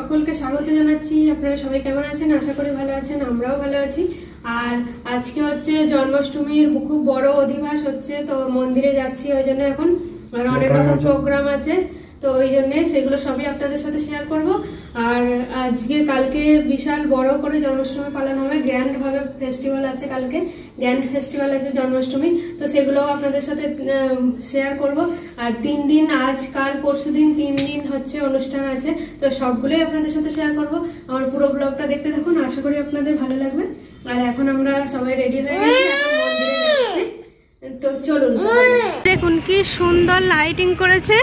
সকলকে স্বাগত জানাচ্ছি। আপনারা সবাই কেমন আছেন? আশা করি ভালো আছেন, আমরাও ভালো আছি। আর আজকে হচ্ছে জন্মাষ্টমীর খুব বড় অধিবাস হচ্ছে, তো মন্দিরে যাচ্ছি ওই জন্য এখন। আর অনেক রকম প্রোগ্রাম আছে, তো ওই জন্য সেগুলো সবই আপনাদের সাথে শেয়ার করব। আর আজকে কালকে বিশাল বড় করে জন্মাষ্টমী পালন হবে, গ্র্যান্ড ভাবে ফেস্টিভ্যাল আছে, কালকে গ্র্যান্ড ফেস্টিভ্যাল আছে জন্মাষ্টমী, তো সেগুলোও আপনাদের সাথে শেয়ার করব। আর 3 দিন, আজ কাল পরশু দিন 3 দিন হচ্ছে অনুষ্ঠান আছে, তো সবগুলোই আপনাদের সাথে শেয়ার করব। আমার পুরো ব্লগটা দেখতে থাকুন, আশা করি আপনাদের ভালো লাগবে। আর এখন আমরা সবাই রেডি হয়ে গেছি, এখন মন্দিরে যাচ্ছি, তো চলুন। দেখুন কি সুন্দর লাইটিং করেছে,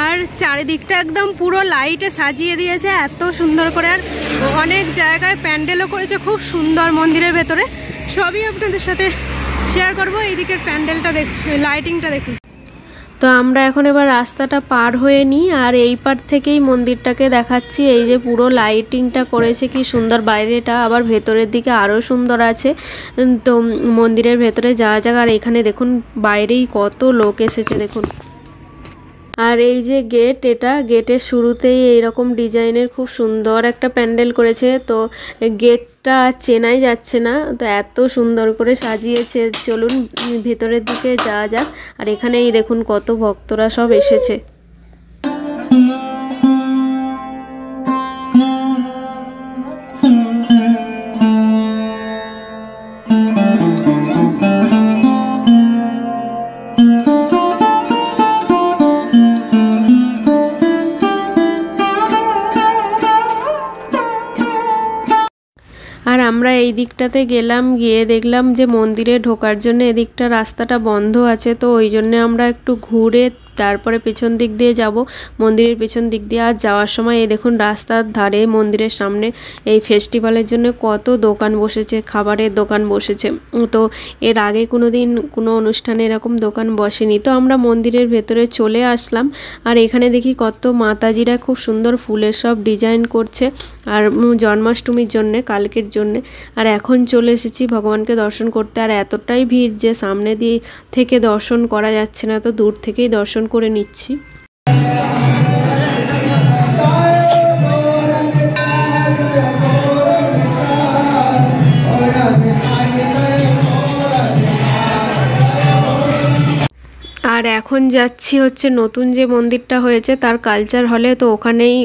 আর চারিদিকটা একদম পুরো লাইটে সাজিয়ে দিয়েছে এত সুন্দর করে। আর অনেক জায়গায় প্যান্ডেলও করেছে খুব সুন্দর মন্দিরের ভেতরে, সবই আপনাদের সাথে শেয়ার করব। এইদিকের প্যান্ডেলটা লাইটিংটা দেখুন। তো আমরা এখন এবার রাস্তাটা পার হয়ে নিই, আর এই পার থেকেই মন্দিরটাকে দেখাচ্ছি। এই যে পুরো লাইটিংটা করেছে কি সুন্দর, বাইরেটা আবার ভেতরের দিকে আরও সুন্দর আছে। তো মন্দিরের ভেতরে যাওয়া যাক। আর এখানে দেখুন বাইরেই কত লোক এসেছে দেখুন। আর এই যে গেট, এটা গেটের শুরুতেই এইরকম ডিজাইনের খুব সুন্দর একটা প্যান্ডেল করেছে। তো গেটটা চেনাই যাচ্ছে না, তো এত সুন্দর করে সাজিয়েছে। চলুন ভেতরের দিকে যাওয়া যাক। আর এখানেই দেখুন কত ভক্তরা সব এসেছে। আর আমরা এই দিকটাতে গেলাম, গিয়ে দেখলাম যে মন্দিরে ঢোকার জন্য এদিকটা রাস্তাটা বন্ধ আছে, তো ওই জন্য আমরা একটু ঘুরে তারপরে পেছন দিক দিয়ে যাব, মন্দিরের পেছন দিক দিয়ে। আর যাওয়ার সময় এই দেখুন রাস্তার ধারে মন্দিরের সামনে এই ফেস্টিভ্যালের জন্য কত দোকান বসেছে, খাবারের দোকান বসেছে। তো এর আগে কোনো দিন কোনো অনুষ্ঠানে এরকম দোকান বসেনি। তো আমরা মন্দিরের ভেতরে চলে আসলাম, আর এখানে দেখি কত মাতাজিরা খুব সুন্দর ফুলের সব ডিজাইন করছে, আর জন্মাষ্টমীর জন্যে, কালকের জন্যে। আর এখন চলে এসেছি ভগবানকে দর্শন করতে। আর এতটাই ভিড় যে সামনে দিয়ে থেকে দর্শন করা যাচ্ছে না, তো দূর থেকেই দর্শন করে নিচ্ছি। আর এখন যাচ্ছি হচ্ছে নতুন যে মন্দিরটা হয়েছে তার কালচার হলে, তো ওখানেই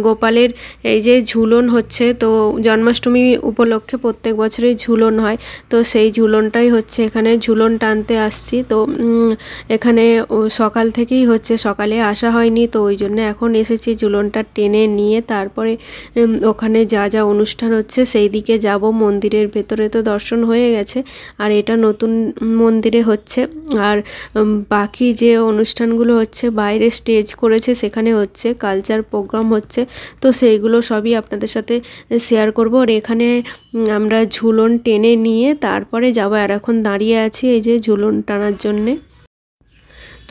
গোপালের এই যে ঝুলন হচ্ছে। তো জন্মাষ্টমী উপলক্ষে প্রত্যেক বছরই ঝুলন হয়, তো সেই ঝুলনটাই হচ্ছে, এখানে ঝুলন টানতে আসছি। তো এখানে সকাল থেকেই হচ্ছে, সকালে আসা হয়নি, তো ওই জন্য এখন এসেছি ঝুলনটা টেনে নিয়ে। তারপরে ওখানে যা যা অনুষ্ঠান হচ্ছে সেই দিকে যাব। মন্দিরের ভেতরে তো দর্শন হয়ে গেছে, আর এটা নতুন মন্দিরে হচ্ছে। আর বাকি যে অনুষ্ঠানগুলো হচ্ছে বাইরে স্টেজ করেছে, সেখানে হচ্ছে কালচার প্রোগ্রাম হচ্ছে, তো সেইগুলো সবই আপনাদের সাথে শেয়ার করব। আর এখানে আমরা ঝুলন টেনে নিয়ে তারপরে যাব। আর এখন দাঁড়িয়ে আছি এই যে ঝুলন টানার জন্যে,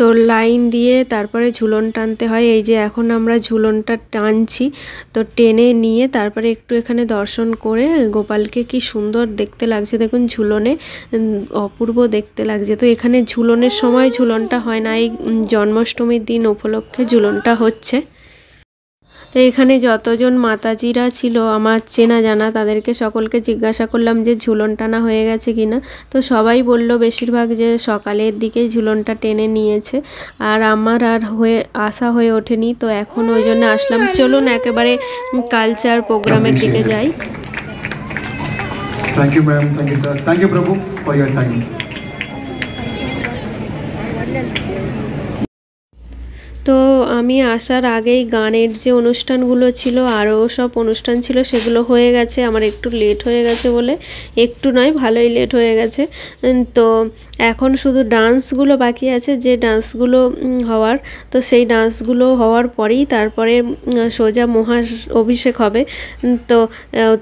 তো লাইন দিয়ে তারপরে ঝুলন টানতে হয়। এই যে এখন আমরা ঝুলনটা টানছি, তো টেনে নিয়ে তারপরে একটু এখানে দর্শন করে গোপালকে কি সুন্দর দেখতে লাগছে দেখুন, ঝুলনে অপূর্ব দেখতে লাগছে। তো এখানে ঝুলনের সময় ঝুলনটা হয় না, এই জন্মাষ্টমীর দিন উপলক্ষে ঝুলনটা হচ্ছে। তো এখানে যতজন মাতাজিরা ছিল আমার চেনা জানা, তাদেরকে সকলকে জিজ্ঞাসা করলাম যে ঝুলন টানা হয়ে গেছে কিনা। তো সবাই বলল বেশিরভাগ যে সকালের দিকে ঝুলনটা টেনে নিয়েছে, আর আমার আর আসা হয়ে ওঠেনি। তো এখন ওই জন্য আসলাম। চলুন একেবারে কালচার প্রোগ্রামের দিকে যাই। Thank you ma'am, thank you sir, thank you Prabhu for your time. তো আমি আসার আগেই গানের যে অনুষ্ঠানগুলো ছিল, আরও সব অনুষ্ঠান ছিল, সেগুলো হয়ে গেছে। আমার একটু লেট হয়ে গেছে বলে, একটু নয় ভালোই লেট হয়ে গেছে। তো এখন শুধু ডান্সগুলো বাকি আছে, যে ডান্সগুলো হওয়ার, তো সেই ডান্সগুলো হওয়ার পরেই তারপরে সোজা মহা অভিষেক হবে। তো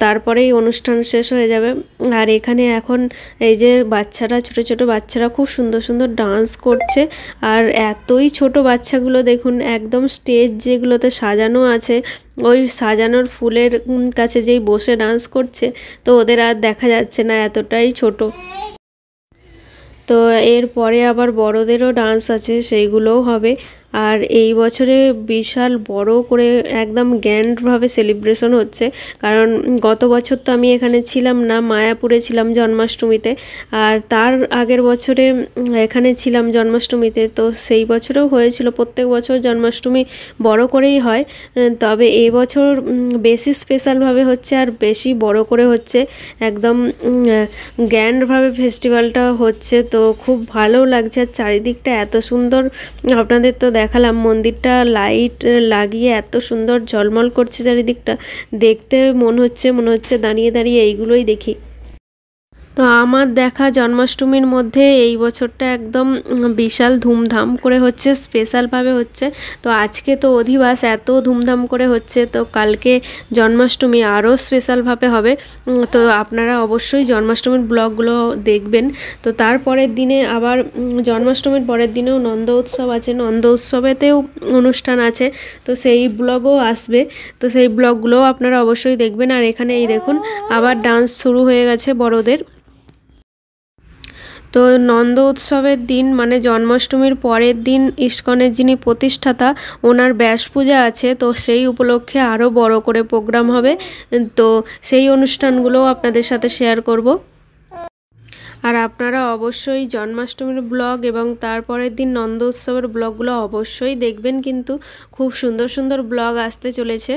তারপরেই অনুষ্ঠান শেষ হয়ে যাবে। আর এখানে এখন এই যে বাচ্চারা, ছোট ছোট বাচ্চারা খুব সুন্দর সুন্দর ডান্স করছে। আর এতই ছোট বাচ্চাগুলো দেখুন, একদম স্টেজ যেগুলোতে সাজানো আছে, ওই সাজানোর ফুলের কাছে যেই বসে ডান্স করছে, তো ওদের আর দেখা যাচ্ছে না, এতটাই ছোট। তো এরপরে আবার বড়দেরও ডান্স আছে, সেইগুলোও হবে। আর এই বছরে বিশাল বড় করে একদম গ্র্যান্ডভাবে সেলিব্রেশন হচ্ছে, কারণ গত বছর তো আমি এখানে ছিলাম না, মায়াপুরে ছিলাম জন্মাষ্টমীতে, আর তার আগের বছরে এখানে ছিলাম জন্মাষ্টমীতে। তো সেই বছরেও হয়েছিল, প্রত্যেক বছর জন্মাষ্টমী বড় করেই হয়, তবে এবছর বেশি স্পেশালভাবে হচ্ছে আর বেশি বড় করে হচ্ছে, একদম গ্র্যান্ডভাবে ফেস্টিভ্যালটা হচ্ছে। তো খুব ভালো লাগছে, আর চারিদিকটা এত সুন্দর, আপনাদের তো দেখালাম মন্দিরটা লাইট লাগিয়ে এত সুন্দর ঝলমল করছে চারিদিকটা, দেখতে মনে হচ্ছে দাঁড়িয়ে দাঁড়িয়ে এইগুলোই দেখি। তো আমার দেখা জন্মাষ্টমীর মধ্যে এই বছরটা একদম বিশাল ধুমধাম করে হচ্ছে, স্পেশালভাবে হচ্ছে। তো আজকে তো অধিবাস, এত ধুমধাম করে হচ্ছে, তো কালকে জন্মাষ্টমী আরও স্পেশালভাবে হবে। তো আপনারা অবশ্যই জন্মাষ্টমীর ব্লগগুলো দেখবেন। তো তারপরের দিনে আবার জন্মাষ্টমীর পরের দিনেও নন্দ উৎসব আছে, নন্দ উৎসবেতেও অনুষ্ঠান আছে, তো সেই ব্লগও আসবে। তো সেই ব্লগগুলোও আপনারা অবশ্যই দেখবেন। আর এখানে এই দেখুন আবার ডান্স শুরু হয়ে গেছে বড়দের। তো নন্দ উৎসবের দিন মানে জন্মাষ্টমীর পরের দিন ইস্কনের যিনি প্রতিষ্ঠাতা ওনার ব্যাস পূজা আছে, তো সেই উপলক্ষে আরও বড় করে প্রোগ্রাম হবে। তো সেই অনুষ্ঠানগুলোও আপনাদের সাথে শেয়ার করব। আর আপনারা অবশ্যই জন্মাষ্টমীর ব্লগ এবং তারপরের দিন নন্দ উৎসবের ব্লগগুলো অবশ্যই দেখবেন, কিন্তু খুব সুন্দর সুন্দর ব্লগ আসতে চলেছে।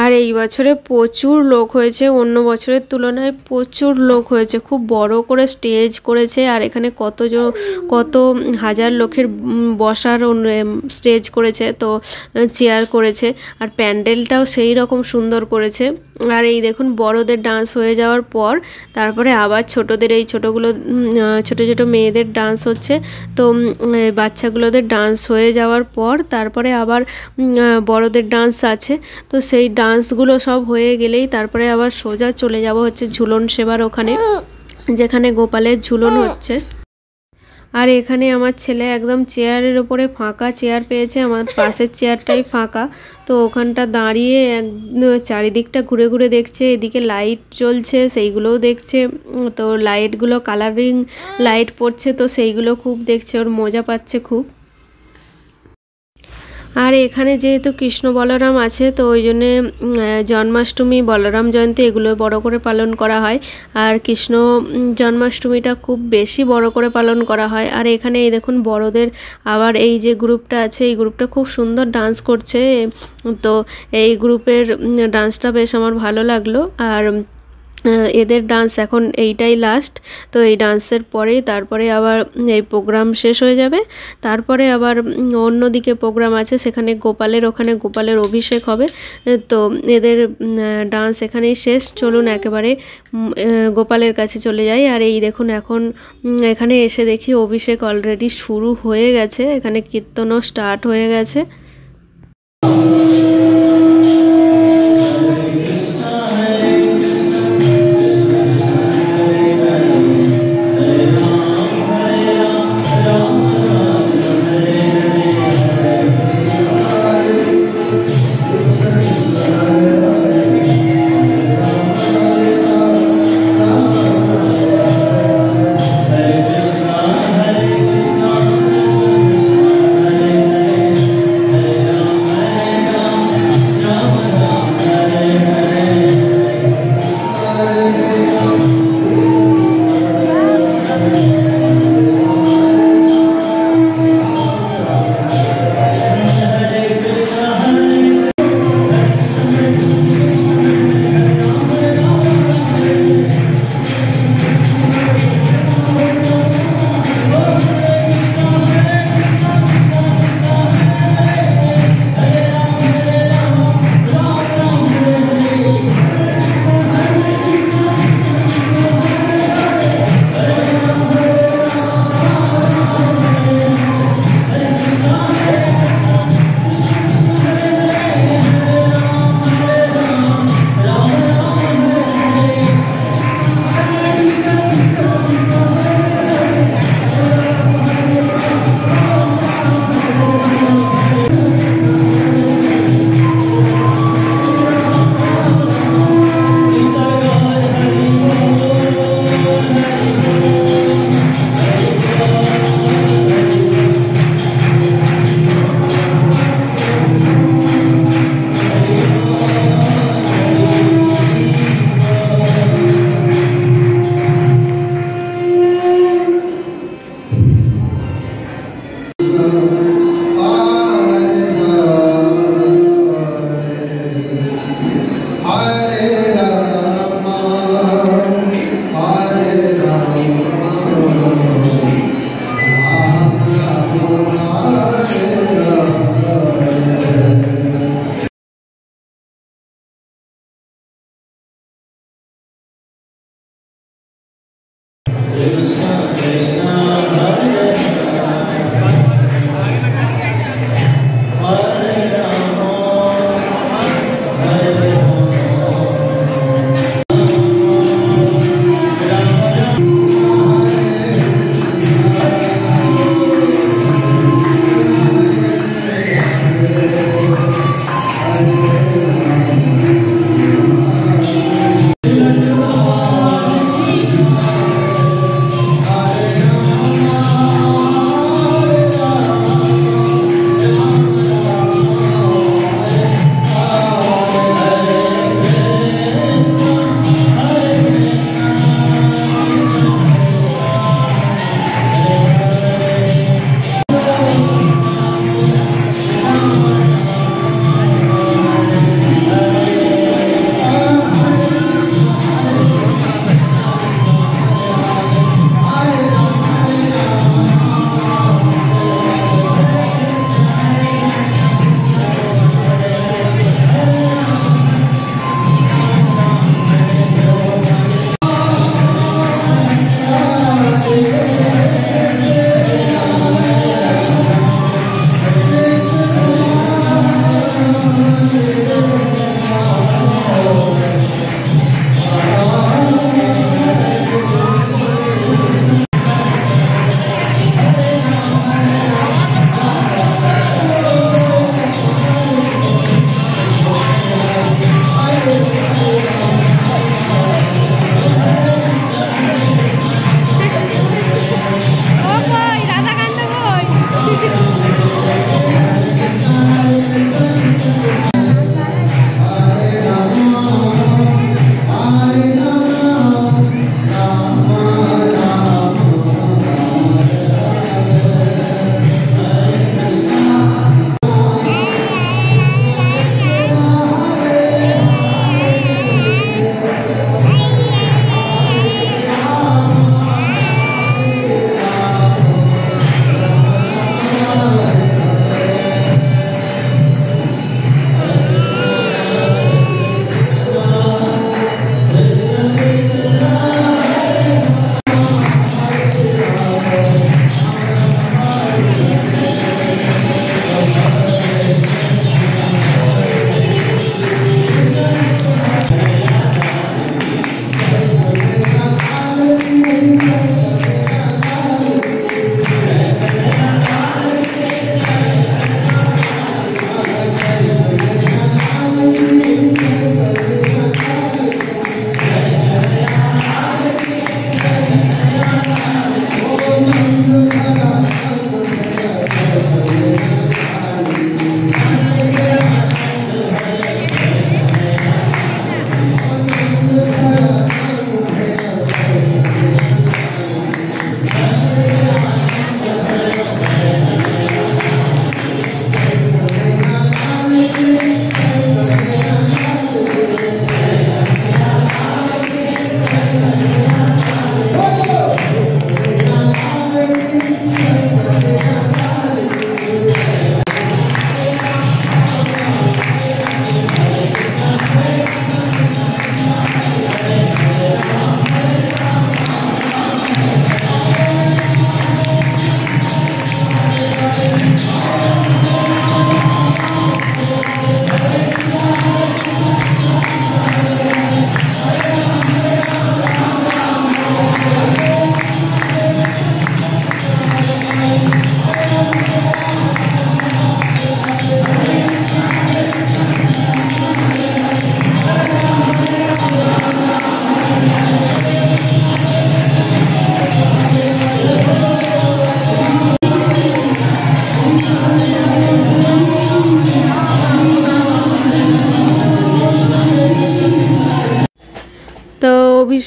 আর এই বছরে প্রচুর লোক হয়েছে, অন্য বছরের তুলনায় প্রচুর লোক হয়েছে, খুব বড় করে স্টেজ করেছে, আর এখানে কত হাজার লোকের বসার স্টেজ করেছে, তো চেয়ার করেছে, আর প্যান্ডেলটাও সেই রকম সুন্দর করেছে। আর এই দেখুন বড়দের ডান্স হয়ে যাওয়ার পর তারপরে আবার ছোটদের, এই ছোট ছোট মেয়েদের ডান্স হচ্ছে। তো বাচ্চাগুলোদের ডান্স হয়ে যাওয়ার পর তারপরে আবার বড়দের ডান্স আছে। তো সেই ডান্সগুলো সব হয়ে গেলেই তারপরে আবার সোজা চলে যাব হচ্ছে ঝুলন সেবার ওখানে, যেখানে গোপালের ঝুলন হচ্ছে। আর এখানে আমার ছেলে একদম চেয়ারের ওপরে ফাঁকা চেয়ার পেয়েছে, আমার পাশের চেয়ারটাই ফাঁকা, তো ওখানটা দাঁড়িয়ে চারিদিকটা ঘুরে ঘুরে দেখছে, এদিকে লাইট জ্বলছে সেইগুলোও দেখছে, তো লাইটগুলো কালারিং লাইট পড়ছে, তো সেইগুলো খুব দেখছে, ওর মজা পাচ্ছে খুব। আর এখানে যেহেতু কৃষ্ণ বলরাম আছে, তো ওই জন্যে জন্মাষ্টমী, বলরাম জয়ন্তী এগুলো বড় করে পালন করা হয়, আর কৃষ্ণ জন্মাষ্টমীটা খুব বেশি বড় করে পালন করা হয়। আর এখানে এই দেখুন বড়দের আবার এই যে গ্রুপটা আছে, এই গ্রুপটা খুব সুন্দর ডান্স করছে, তো এই গ্রুপের ডান্সটা বেশ আমার ভালো লাগলো। আর এদের ডান্স এখন এইটাই লাস্ট, তো এই ডান্সের পরেই তারপরে আবার এই প্রোগ্রাম শেষ হয়ে যাবে। তারপরে আবার অন্যদিকে প্রোগ্রাম আছে, সেখানে ওখানে গোপালের অভিষেক হবে। তো এদের ডান্স এখানেই শেষ। চলুন একেবারে গোপালের কাছে চলে যাই। আর এই দেখুন এখন এখানে এসে দেখি অভিষেক অলরেডি শুরু হয়ে গেছে, এখানে কীর্তনও স্টার্ট হয়ে গেছে।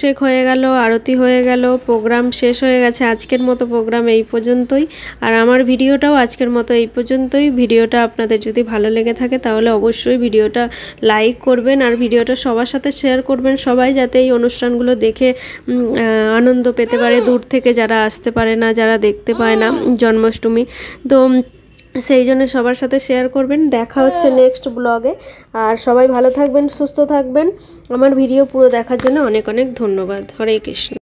অভিষেক হয়ে গেল, আরতি হয়ে গেল, প্রোগ্রাম শেষ হয়ে গেছে। আজকের মতো প্রোগ্রাম এই পর্যন্তই, আর আমার ভিডিওটাও আজকের মতো এই পর্যন্তই। ভিডিওটা আপনাদের যদি ভালো লেগে থাকে তাহলে অবশ্যই ভিডিওটা লাইক করবেন আর ভিডিওটা সবার সাথে শেয়ার করবেন, সবাই যাতে এই অনুষ্ঠানগুলো দেখে আনন্দ পেতে পারে, দূর থেকে যারা আসতে পারে না, যারা দেখতে পায় না জন্মাষ্টমী। তো সেই জন্য সবার সাথে শেয়ার করবেন। দেখা হচ্ছে নেক্সট ব্লগে, আর সবাই ভালো থাকবেন, সুস্থ থাকবেন। আমার ভিডিও পুরো দেখার জন্য অনেক অনেক ধন্যবাদ। হরে কৃষ্ণ।